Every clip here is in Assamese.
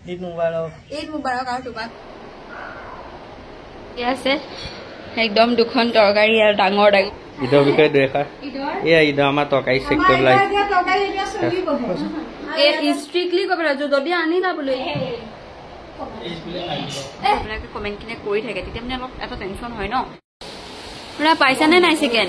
ঈদ মুবাৰক। ঈদ মুবাৰক আৰু তোমাক। আছে একদম দুখন তৰকাৰী আৰু ডাঙৰ ডাঙৰ। ঈদৰ বিষয়ে দুএষাৰ। এয়া ঈদৰ আমাৰ তৰকাৰী চেক কৰিব লাগে। ষ্ট্ৰিক্টলি ক'ব লাগিব যদি আনিলা বোলে আপোনালোকে কমেণ্টখিনি কৰি থাকে তেতিয়া মানে অলপ এটা টেনশ্যন হয় ন। পুৰা পাইছানে নাই চিকেন?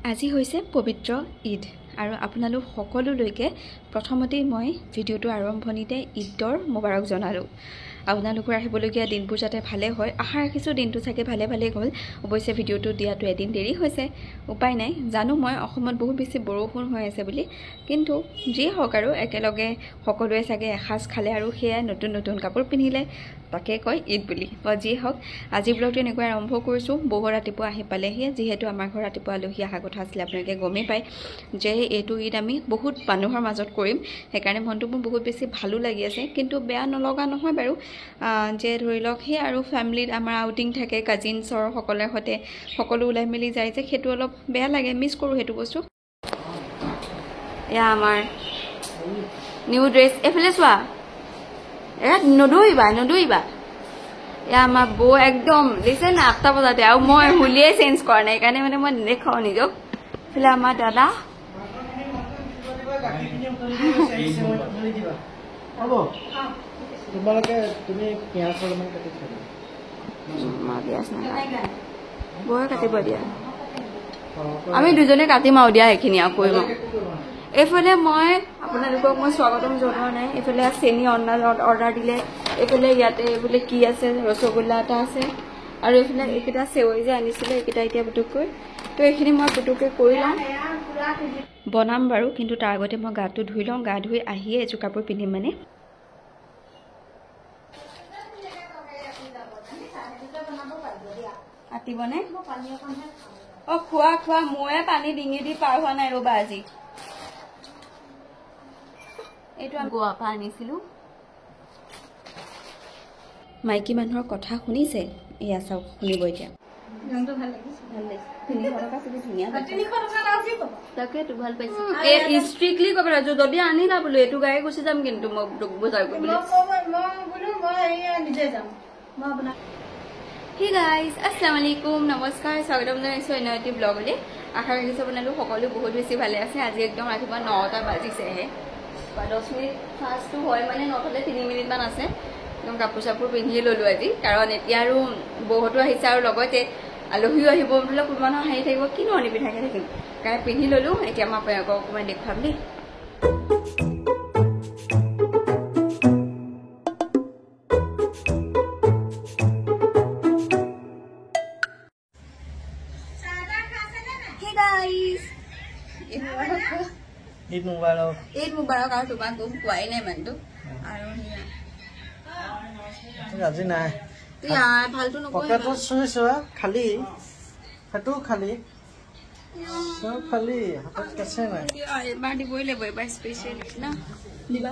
আজি হৈছে পবিত্ৰ ঈদ আৰু আপোনালোক সকলোলৈকে প্ৰথমতেই মই ভিডিঅ'টো আৰম্ভণিতে ঈদৰ মুবাৰক জনালোঁ। আপোনালোকৰ আহিবলগীয়া দিনবোৰ যাতে ভালে হয় আশা ৰাখিছোঁ। দিনটো চাগে ভালে গ'ল। অৱশ্যে ভিডিঅ'টো দিয়াটো এদিন দেৰি হৈছে, উপায় নাই। জানো মই অসমত বহুত বেছি বৰষুণ হৈ আছে বুলি, কিন্তু যিয়ে হওক আৰু একেলগে সকলোৱে চাগে এসাঁজ খালে আৰু সেয়াই নতুন কাপোৰ পিন্ধিলে, তাকে কয় ঈদ বুলি। যিয়ে হওক আজি ব্লগটো এনেকৈ আৰম্ভ কৰিছোঁ। বহু ৰাতিপুৱা আহি পালেহি, যিহেতু আমাৰ ঘৰত ৰাতিপুৱা আলহী অহা কথা আছিলে। আপোনালোকে গমেই পায় যে এইটো ঈদ আমি বহুত মানুহৰ মাজত কৰিম, সেইকাৰণে মনটো মোৰ বহুত বেছি ভালো লাগি আছে। কিন্তু বেয়া নলগা নহয় বাৰু, যে ধৰি লওক সেই আৰু ফেমিলিত আমাৰ আউটিং থাকে, কাজিনছৰ সকলোৰে সৈতে সকলো ওলাই মেলি যায় যে, সেইটো অলপ বেয়া লাগে, মিছ কৰোঁ সেইটো বস্তু। এয়া আমাৰ নিউ ড্ৰেছ। এইফালে চোৱা, এয়া নদৌৰিবা। এয়া আমাৰ বৌ একদম দিছে না 8টা বজাতে, আৰু মই হুলিয়ে চেঞ্জ কৰা নাই, সেইকাৰণে মানে মই নেদেখাওঁ নিজক। এইফালে আমাৰ দাদা বৌয়ে কাটিব দিয়া, আমি দুজনে কাটিম আৰু দিয়া সেইখিনি আৰু কৰিম। এইফালে মই আপোনালোকক মই স্বাগতম জনোৱা নাই। এইফালে চেনি অৰ্ডাৰ দিলে, এইফালে ইয়াতে এইফালে কি আছে, ৰসগোল্লা এটা আছে, আৰু এইফালে এইকেইটা চেৱৈ যে আনিছিলে এইকেইটা এতিয়া পুটুককৈ, তো এইখিনি মই পুটুককৈ কৰি লওঁ, বনাম বাৰু। কিন্তু তাৰ আগতে মই গাটো ধুই লওঁ, গা ধুই আহিয়ে এযোৰ কাপোৰ পিন্ধিম মানে। কাটিবনে? খোৱা ময়ে পানী ডিঙি দি পাৰ হোৱা নাই ৰ'বা আজি। এইটো আমি গোৱাৰ পৰা আনিছিলোঁ। মাইকী মানুহৰ কথা শুনিছে? এয়া চাওক, শুনিব এতিয়া। তাকেতো ভাল পাইছো। ষ্ট্ৰিক্টলি ক'ব লাগিব যদি আনিলা বোলো এইটো গায়ে গুচি যাম, কিন্তু মই বজাৰ কৰিবলৈ। হে গাইজ, আসসালামু আলাইকুম, নমস্কাৰ, স্বাগতম জনাইছোঁ অন্য এটি ব্লগলৈ। আশা ৰাখিছোঁ আপোনালোক সকলো বহুত বেছি ভালে আছে। আজি একদম ৰাতিপুৱা 9টা বাজিছেহে, 10 মিনিট ফাৰ্ষ্টটো হয় মানে 9টালৈ 3 মিনিটমান আছে। একদম কাপোৰ চাপোৰ পিন্ধিয়ে ল'লোঁ আজি, কাৰণ এতিয়া আৰু বহুতো আহিছে আৰু লগতে আলহীও আহিব বোলে। কোনো মানুহ আহি থাকিব, কিনো নিপিন্ধাকৈ থাকিম, সেইকাৰণে পিন্ধি ল'লোঁ। এতিয়া মই আপোনালোকক অকণমান দেখুৱাম দেই। ঈদ মুবাৰক। ঈদ মুবাৰক আৰু তোমাক গম পোৱাই নাই মানুহটো। আৰু আজি নাই ভালটো পকেটত চুইছো, খালি সেইটো খালি চব খালি, হাতত কেঁচে নাই। এবাৰ দিবই লাগিব, এবাৰ স্পেচিয়েল না দিবা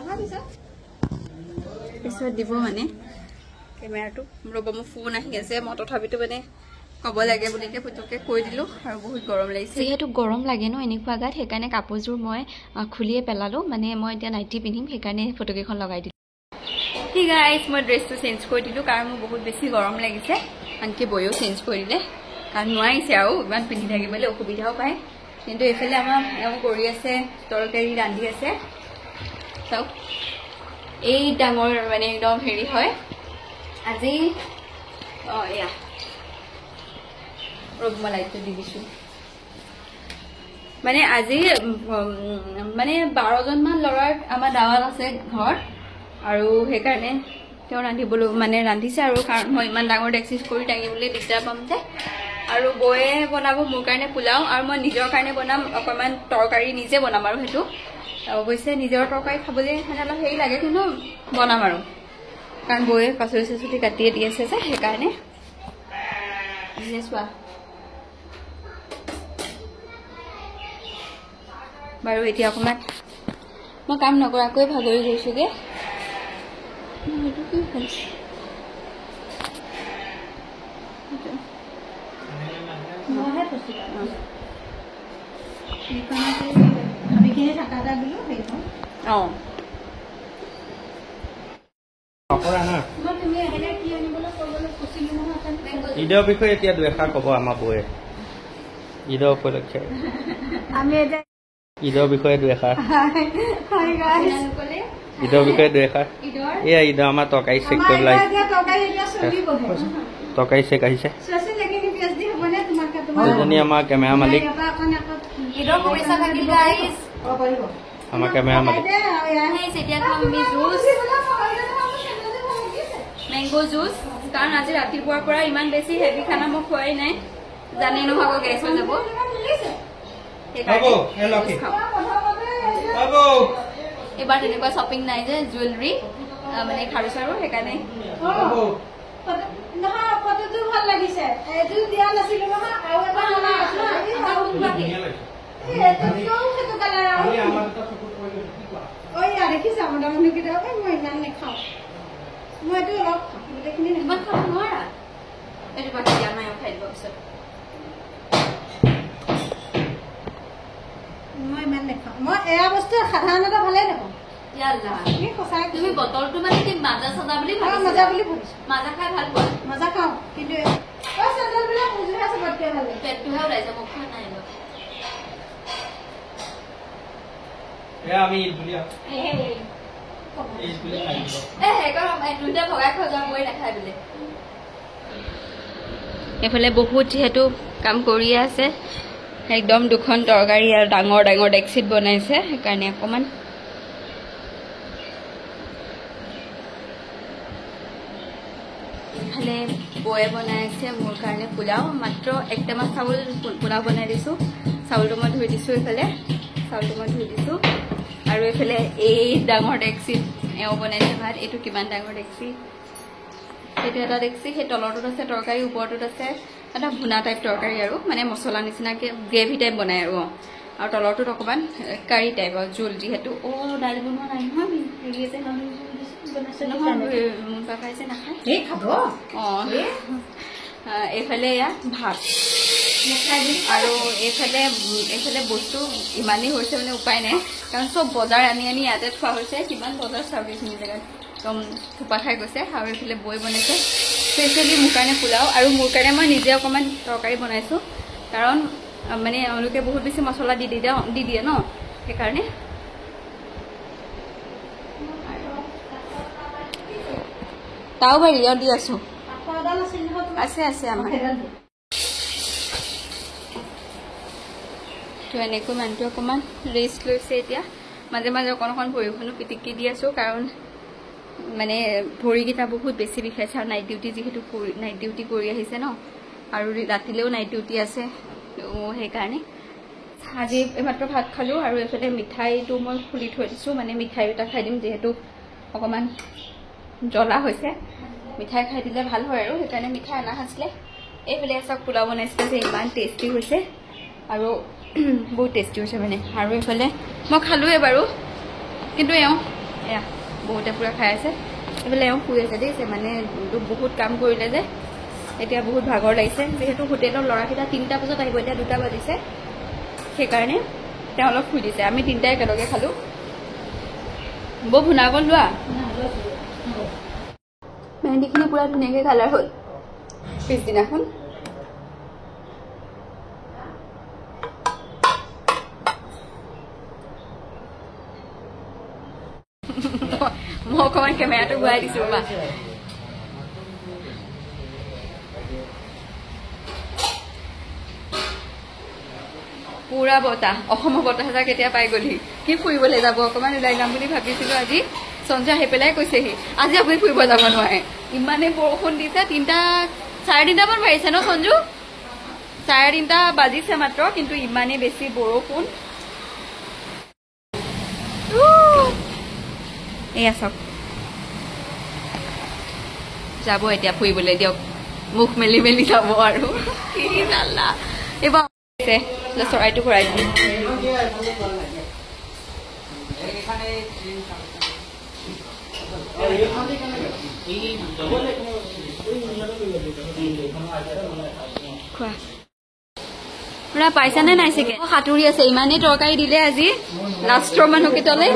পিছত দিব মানে কেমেৰাটো। ৰ'ব, মোৰ ফোন আহি আছে, মই তথাপিতো মানে ক'ব লাগে বুলিকে পুতুককৈ কৈ দিলোঁ। আৰু বহুত গৰম লাগিছে, যিহেতু গৰম লাগে ন এনেকুৱা গাত, সেইকাৰণে কাপোৰযোৰ মই খুলিয়ে পেলালোঁ। মানে মই এতিয়া নাইটি পিন্ধিম, সেইকাৰণে ফটোকেইখন লগাই দিলোঁ। ঠিক আছে, মই ড্ৰেছটো চেঞ্জ কৰি দিলোঁ কাৰণ মোৰ বহুত বেছি গৰম লাগিছে। আনকি বৈও চেঞ্জ কৰি দিলে, কাৰণ নোৱাৰিছে আৰু ইমান পিন্ধি থাকিবলৈ, অসুবিধাও পায়। কিন্তু এইফালে আমাৰ এওঁ কৰি আছে, তৰকাৰী ৰান্ধি আছে। চাওক, এই ডাঙৰ মানে একদম হেৰি হয় আজি। এয়া ৰ'ব, মই লাইটটো দি দিছোঁ। মানে আজি মানে 12জনমান ল'ৰাৰ আমাৰ দাৱাত আছে ঘৰত, আৰু সেইকাৰণে তেওঁ ৰান্ধিবলৈ মানে ৰান্ধিছে আৰু, কাৰণ মই ইমান ডাঙৰ ডেক্সি কৰি দাঙিবলৈ দিগদাৰ পাম যে। আৰু বৌয়ে বনাব মোৰ কাৰণে পোলাও, আৰু মই নিজৰ কাৰণে বনাম অকণমান তৰকাৰী, নিজে বনাম আৰু সেইটো। অৱশ্যে নিজৰ তৰকাৰী খাবলৈ মানে অলপ হেৰি লাগে, কিন্তু বনাম আৰু, কাৰণ বৌয়ে পাচলি চাচলি কাটিয়ে দি আছে যে, সেইকাৰণে। চোৱা বাৰু, এতিয়া অকণমান মই কাম নকৰাকৈ ভাগৰি গৈছোঁগৈ। অঁ নকৰা না ঈদৰ বিষয়ে এতিয়া দুএষাৰ ক'ব আমাৰ বৌয়ে ঈদৰ উপলক্ষে ঈদৰ বিষয়ে দুএষাৰ ঈদৰ বিষয়ে দুএষাৰ এয়া ঈদৰ আমাৰ তৰকাৰী চেক কৰিবলৈ তৰকাৰী চেক আহিছে এজনী আমাৰ কেমেৰা মালিক আমাৰ কেমেৰা মালিক মেংগো জুচ কাৰণ আজি ৰাতিপুৱাৰ পৰা ইমান বেছি হেভি খানা মই খোৱাই নাই জানি নহ'ব গেছ হৈ যাব এইবাৰ তেনেকুৱা শ্বপিং নাই যে জুৱেলাৰী মানে খাৰু চাৰু সেইকাৰণে ভাল লাগিছে ইমান খাব নোৱাৰা এইটো বাকী দিয়া নাই খাই দিব পিছত মই ইমান নেখাওঁ মই এয়া বস্তু সাধাৰণতে ভালে নাপাওঁ তুমি বটলটো মানে কি মাজা চাজা বুলি মাজা বুলি ভাবিছো মাজা খাই ভাল পোৱা মাজা খাওঁ কিন্তু পেটটোহে ওলাইছে মোক খোৱা নাই এইফালে বহুত যিহেতু কাম কৰিয়ে আছে একদম দুখন তৰকাৰী আৰু ডাঙৰ ডাঙৰ ডেক্সিত বনাইছে সেইকাৰণে অকণমান ইফালে বৌয়ে বনাই আছে মোৰ কাৰণে পোলাও মাত্ৰ একটামান চাউল পোলাও বনাই দিছোঁ চাউলটো মই ধুই দিছোঁ এইফালে চাউলটো মই ধুই দিছোঁ আৰু এইফালে এই ডাঙৰ ডেক্সিত এওঁ বনাইছে ভাত এইটো কিমান ডাঙৰ ডেক্সি এইটো এটা ডেক্সি সেই তলৰটোত আছে তৰকাৰী ওপৰটোত আছে এটা ভুনা টাইপ তৰকাৰী আৰু মানে মছলা নিচিনাকৈ গ্ৰেভি টাইপ বনাই আৰু তলৰটোত অকণমান কাৰী টাইপ আৰু জোল যিহেতু দাইল বনোৱা নাই নহয় হেৰি আছে মোৰ পাপাই যে নাখায় এইফালে এয়া ভাত আৰু এইফালে বস্তু ইমানেই হৈছে মানে উপায় নাই কাৰণ চব বজাৰ আনি আনি ইয়াতে থোৱা হৈছে কিমান বজাৰ চাউল এইখিনি জেগাত একদম থোপা খাই গৈছে আৰু এইফালে বৈ বনাইছে স্পেচিয়েলি মোৰ কাৰণে পোলাও আৰু মোৰ কাৰণে মই নিজে অকণমান তৰকাৰী বনাইছোঁ কাৰণ মানে এওঁলোকে বহুত বেছি মছলা দি দিয়ে ন সেইকাৰণে তাও বাৰী দি আছোঁ আছে আছে আমাৰ তো এনেকৈ মানুহটো অকণমান ৰেষ্ট লৈছে এতিয়া মাজে মাজে অকণ ভৰিখনো পিটিকি দি আছোঁ কাৰণ মানে ভৰিকেইটা বহুত বেছি বিষাইছে আৰু নাইট ডিউটি যিহেতু নাইট ডিউটি কৰি আহিছে ন আৰু ৰাতিলেও নাইট ডিউটি আছে সেইকাৰণে আজি এইমাত্ৰ ভাত খালোঁ আৰু এইফালে মিঠাইটো মই খুলি থৈ দিছোঁ মানে মিঠাই এটা খাই দিম যিহেতু অকণমান জ্বলা হৈছে মিঠাই খাই দিলে ভাল হয় আৰু সেইকাৰণে মিঠাই অনা আছিলে এইফালে চব পোলাও বনাইছিলে যে ইমান টেষ্টি হৈছে আৰু বহুত টেষ্টি হৈছে মানে আৰু এইফালে মই খালোঁৱে বাৰু কিন্তু এওঁ এয়া বহুতে পূৰা খাই আছে এইফালে এওঁ শুই আছে দেই মানে বহুত কাম কৰিলে যে এতিয়া বহুত ভাগৰ লাগিছে যিহেতু হোটেলৰ ল'ৰাকেইটা 3টা বজাত আহিব এতিয়া 2টা বাজিছে সেইকাৰণে তেওঁ অলপ শুই দিছে আমি 3টাই একেলগে খালোঁ বৌ ভুনা অকণ লোৱা মেহেন্দিখিনি পুৰা ধুনীয়াকৈ কালাৰ হ'ল পিছদিনাখন মই অকণমান কেমেৰাটো ঘূৰাই দিছোঁ বা পুৰা বতাহ অসমৰ বতাহ এটা কেতিয়া পাই গ'লহি কি ফুৰিবলৈ যাব অকণমান ওলাই যাম বুলি ভাবিছিলোঁ আজি সঞ্জু আহি পেলাই কৈছেহি আজি আপুনি ফুৰিব যাব নোৱাৰে ইমানেই বৰষুণ দিছে 3:30 বাজিছে ন সঞ্জু 3:30 বাজিছে মাত্ৰ কিন্তু ইমানেই বেছি বৰষুণ এয়া চাওক যাব এতিয়া ফুৰিবলৈ দিয়ক মুখ মেলি মেলি যাব আৰু এইবাৰ চৰাইটো ঘূৰাই দিম খোৱা পাইছানে নাই চাগে সাঁতুৰি আছে ইমানেই তৰকাৰী দিলে আজি লাষ্টৰ মানুহকেইটালৈ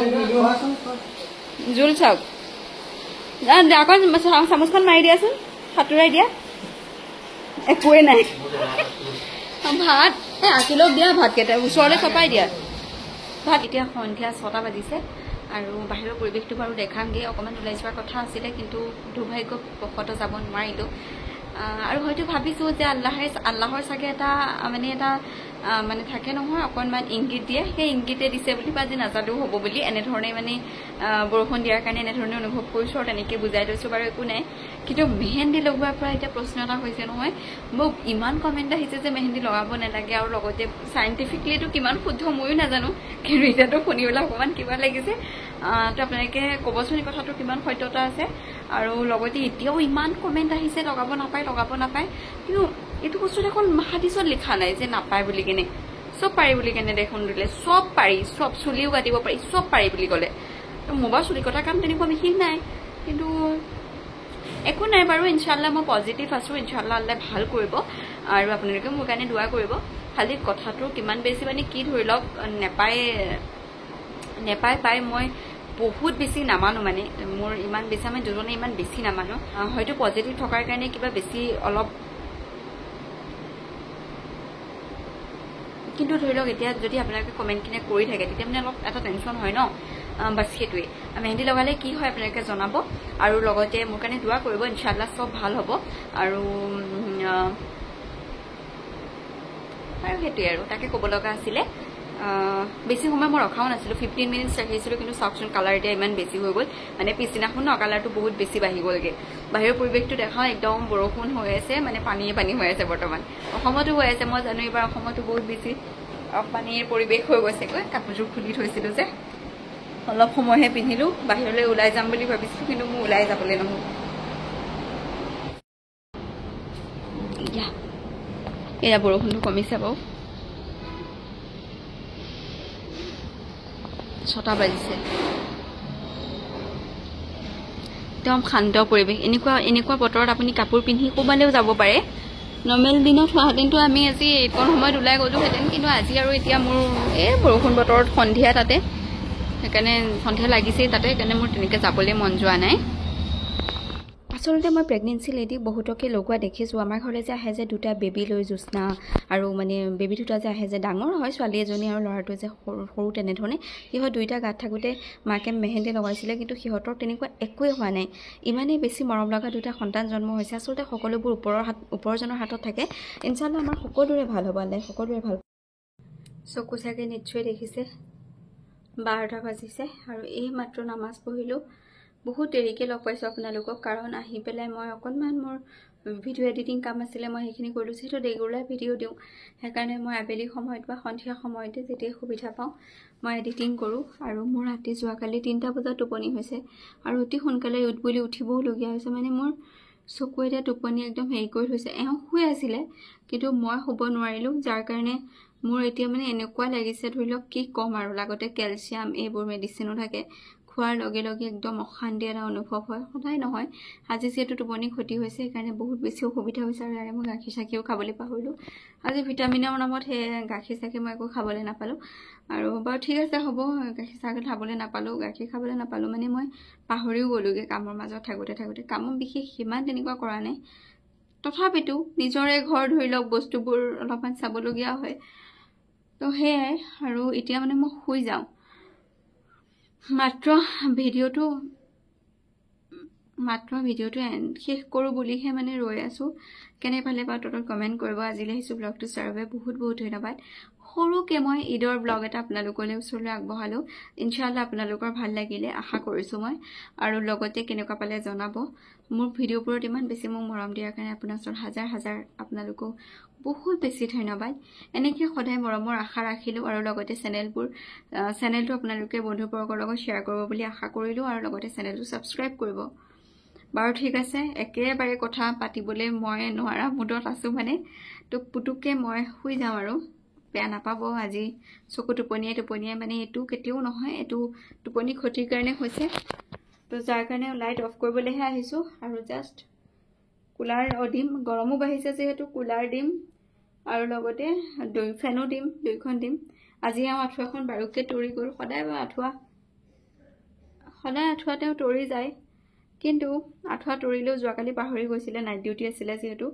জোল চাওক আকৌ চামুচখন মাৰি দিয়াচোন সাঁতুৰাই দিয়া একোৱে নাই ভাত আকিলক দিয়া ভাতকেইটা ওচৰলৈ চপাই দিয়া ভাত এতিয়া সন্ধিয়া 6টা বাজিছে আৰু বাহিৰৰ পৰিৱেশটো বাৰু দেখামগৈ অকণমান ওলাই যোৱাৰ কথা আছিলে কিন্তু দুৰ্ভাগ্যবশতঃ যাব নোৱাৰিলোঁ আৰু হয়তো ভাবিছোঁ যে আল্লাহৰ চাগে এটা মানে থাকে নহয় অকণমান ইংগিত দিয়ে সেই ইংগিতে দিছে বুলি বা আজি নাজানো হ'ব বুলি এনেধৰণে মানে বৰষুণ দিয়াৰ কাৰণে এনেধৰণে অনুভৱ কৰিছোঁ আৰু তেনেকৈ বুজাই লৈছোঁ বাৰু একো নাই কিন্তু মেহেন্দি লগোৱাৰ পৰা এতিয়া প্ৰশ্ন এটা হৈছে নহয় মোক ইমান কমেণ্ট আহিছে যে মেহেন্দি লগাব নালাগে আৰু লগতে চাইণ্টিফিকলিটো কিমান শুদ্ধ ময়ো নাজানো কিন্তু এতিয়াতো শুনিবলৈ অকণমান কিবা লাগিছে তো আপোনালোকে ক'বচোন এই কথাটো কিমান সত্যতা আছে আৰু লগতে এতিয়াও ইমান কমেণ্ট আহিছে লগাব নাপায় কিন্তু এইটো বস্তু দেখোন হাদিছত লিখা নাই যে নাপায় বুলি কেনে চব পাৰি বুলি কেনে দেখোন দিলে চব পাৰি চব চুলিও কাটিব পাৰি চব পাৰি বুলি ক'লে মোৰ বাৰু চুলি কটা কাম তেনেকুৱা বিশেষ নাই কিন্তু একো নাই বাৰু ইনশাল্লাহ মই পজিটিভ আছোঁ ইনশাল্লাহ আল্লাহ ভাল কৰিব আৰু আপোনালোকে মোৰ কাৰণে দোৱা কৰিব খালি কথাটো কিমান বেছি মানে কি ধৰি লওক নেপায় পাই মই বহুত বেছি নামানো মানে মোৰ ইমান বেছি আমি দুজনে ইমান বেছি নামানো হয়তো পজিটিভ থকাৰ কাৰণে কিবা বেছি অলপ কিন্তু ধৰি লওক এতিয়া যদি আপোনালোকে কমেণ্টখিনি কৰি থাকে তেতিয়া মানে অলপ এটা টেনশ্যন হয় ন বাছ সেইটোৱে মেহেন্দি লগালে কি হয় আপোনালোকে জনাব আৰু লগতে মোৰ কাৰণে দোৱা কৰিব ইনশাল্লাহ চব ভাল হ'ব আৰু সেইটোৱে আৰু তাকে ক'ব লগা আছিলে বেছি সময় মই ৰখাও নাছিলোঁ 15 মিনিটছ ৰাখিছিলোঁ কিন্তু চাওকচোন কালাৰ এতিয়া ইমান বেছি হৈ গ'ল মানে পিছদিনাখন ন কালাৰটো বহুত বেছি বাঢ়ি গ'লগৈ বাহিৰৰ পৰিৱেশটো দেখাওঁ একদম বৰষুণ হৈ আছে মানে পানী হৈ আছে বৰ্তমান অসমতো হৈ আছে মই জানো এইবাৰ অসমতো বহুত বেছি পানীৰ পৰিৱেশ হৈ গৈছেগৈ কাপোৰযোৰ খুলি থৈছিলোঁ যে অলপ সময়হে পিন্ধিলোঁ বাহিৰলৈ ওলাই যাম বুলি ভাবিছিলোঁ কিন্তু মোৰ ওলাই যাবলৈ নহ'ল এয়া বৰষুণটো কমিছে বাৰু 6টা বাজিছে একদম শান্ত পৰিৱেশ এনেকুৱা বতৰত আপুনি কাপোৰ পিন্ধি ক'ৰবালৈও যাব পাৰে নৰ্মেল দিনত হোৱাহেঁতেনতো আমি আজি এইকণ সময়ত ওলাই গ'লোহেঁতেন কিন্তু আজি আৰু এতিয়া মোৰ এই বৰষুণ বতৰত সন্ধিয়া তাতে সেইকাৰণে সন্ধিয়া লাগিছেই তাতে সেইকাৰণে মোৰ তেনেকৈ যাবলৈ মন যোৱা নাই আচলতে মই প্ৰেগনেঞ্চি লেডি বহুতকে লগোৱা দেখিছোঁ আমাৰ ঘৰলৈ যে আহে যে দুটা বেবী লৈ জ্যোৎস্না আৰু মানে বেবী দুটা যে আহে যে ডাঙৰ হয় ছোৱালী এজনী আৰু ল'ৰাটো যে সৰু তেনেধৰণে সিহঁত দুইটা গাত থাকোঁতে মাকে মেহেন্দি লগাইছিলে কিন্তু সিহঁতৰ তেনেকুৱা একোৱেই হোৱা নাই ইমানেই বেছি মৰম লগা দুটা সন্তান জন্ম হৈছে আচলতে সকলোবোৰ ওপৰজনৰ হাতত থাকে ইনশাল্লাহ আমাৰ সকলোৰে ভাল হ'ব আল্লাহ সকলোৰে ভাল চকু চাগে নিশ্চয় দেখিছে 12টা বাজিছে আৰু এই মাত্ৰ নামাজ পঢ়িলোঁ বহুত দেৰিকৈ লগ পাইছোঁ আপোনালোকক কাৰণ আহি পেলাই মই অকণমান মোৰ ভিডিঅ' এডিটিং কাম আছিলে মই সেইখিনি কৰিলোঁ যিহেতু ৰেগুলাৰ ভিডিঅ' দিওঁ সেইকাৰণে মই আবেলি সময়ত বা সন্ধিয়া সময়তে যেতিয়াই সুবিধা পাওঁ মই এডিটিং কৰোঁ আৰু মোৰ ৰাতি যোৱাকালি 3টা বজাত টোপনি হৈছে আৰু অতি সোনকালে বুলি উঠিবওলগীয়া হৈছে মানে মোৰ চকু এতিয়া টোপনি একদম হেৰি কৰি থৈছে শুই আছিলে কিন্তু মই শুব নোৱাৰিলোঁ যাৰ কাৰণে মোৰ এতিয়া মানে এনেকুৱা লাগিছে ধৰি লওক কি ক'ম আৰু লগতে কেলছিয়াম এইবোৰ মেডিচিনো থাকে খোৱাৰ লগে লগে একদম অশান্তি এটা অনুভৱ হয় সদায় নহয় আজি যিহেতু টোপনি ক্ষতি হৈছে সেইকাৰণে বহুত বেছি অসুবিধা হৈছে আৰু ইয়াৰে মই গাখীৰ চাখীও খাবলৈ পাহৰিলোঁ আজি ভিটামিনৰ নামত সেই গাখীৰ চাখীৰ মই একো খাবলৈ নাপালোঁ আৰু বাৰু ঠিক আছে হ'ব গাখীৰ চাখীৰ খাবলৈ নাপালোঁ গাখীৰ খাবলৈ নাপালোঁ মানে মই পাহৰিও গ'লোগৈ কামৰ মাজত থাকোঁতে কামো বিশেষ সিমান তেনেকুৱা কৰা নাই তথাপিতো নিজৰে ঘৰ ধৰি লওক বস্তুবোৰ অলপমান চাবলগীয়া হয় তো সেয়াই আৰু এতিয়া মানে মই শুই যাওঁ মাত্ৰ ভিডিঅ'টো শেষ কৰোঁ বুলিহে মানে ৰৈ আছোঁ কেনে পালে বাৰু তলত কমেণ্ট কৰিব আজিলৈ আহিছোঁ ব্লগটো চোৱাৰ বাবে বহুত ধন্যবাদ সৰুকৈ মই ঈদৰ ব্লগ এটা আপোনালোকলৈ ওচৰলৈ আগবঢ়ালোঁ ইনশাল্লাহ আপোনালোকৰ ভাল লাগিলে আশা কৰিছোঁ মই আৰু লগতে কেনেকুৱা পালে জনাব মোৰ ভিডিঅ'বোৰত ইমান বেছি মোক মৰম দিয়াৰ কাৰণে আপোনাৰ ওচৰত হাজাৰ আপোনালোকক বহুত বেছি ধন্যবাদ এনেকৈ সদায় মৰমৰ আশা ৰাখিলোঁ আৰু লগতে চেনেলটো আপোনালোকে বন্ধুবৰ্গৰ লগত শ্বেয়াৰ কৰিব বুলি আশা কৰিলোঁ আৰু লগতে চেনেলটো ছাবস্ক্ৰাইব কৰিব বাৰু ঠিক আছে একেবাৰে কথা পাতিবলৈ মই নোৱাৰা মুডত আছোঁ মানে তো পুতুককৈ মই শুই যাওঁ আৰু বেয়া নাপাব আজি চকু টোপনিয়াই মানে এইটো কেতিয়াও নহয় এইটো টোপনি ক্ষতিৰ কাৰণে হৈছে তো যাৰ কাৰণে লাইট অফ কৰিবলৈহে আহিছোঁ আৰু জাষ্ট কুলাৰ দিম গৰমো বাঢ়িছে যিহেতু কুলাৰ দিম আৰু লগতে ফেনো দিম 2খন দিম আজি আঁঠুৱাখন বাৰুকৈ তৰি গ'ল সদায় আঁঠুৱা তেওঁ তৰি যায় কিন্তু আঁঠুৱা তৰিলেও যোৱাকালি পাহৰি গৈছিলে, নাইট ডিউটি আছিলে যিহেতু।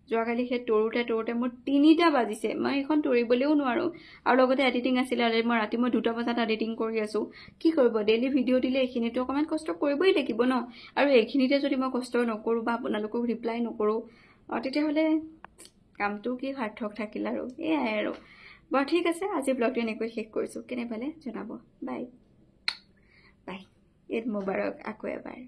যোৱাকালি সেই তৰোতে মোৰ 3টা বাজিছে। মই এইখন তৰিবলৈও নোৱাৰোঁ। আৰু লগতে এডিটিং আছিলে, মই ৰাতি 2টা বজাত এডিটিং কৰি আছোঁ। কি কৰিব, ডেইলি ভিডিঅ' দিলে এইখিনিতো অকণমান কষ্ট কৰিবই লাগিব ন। আৰু এইখিনিতে যদি মই কষ্ট নকৰোঁ বা আপোনালোকক ৰিপ্লাই নকৰোঁ, তেতিয়াহ'লে কামটো কি সাৰ্থক থাকিল আৰু। এয়াই আৰু। বাৰু ঠিক আছে, আজি ব্লগটো এনেকৈ শেষ কৰিছোঁ। কেনে পালে জনাব। Bye bye. ঈদ মুবাৰক আকৌ এবাৰ।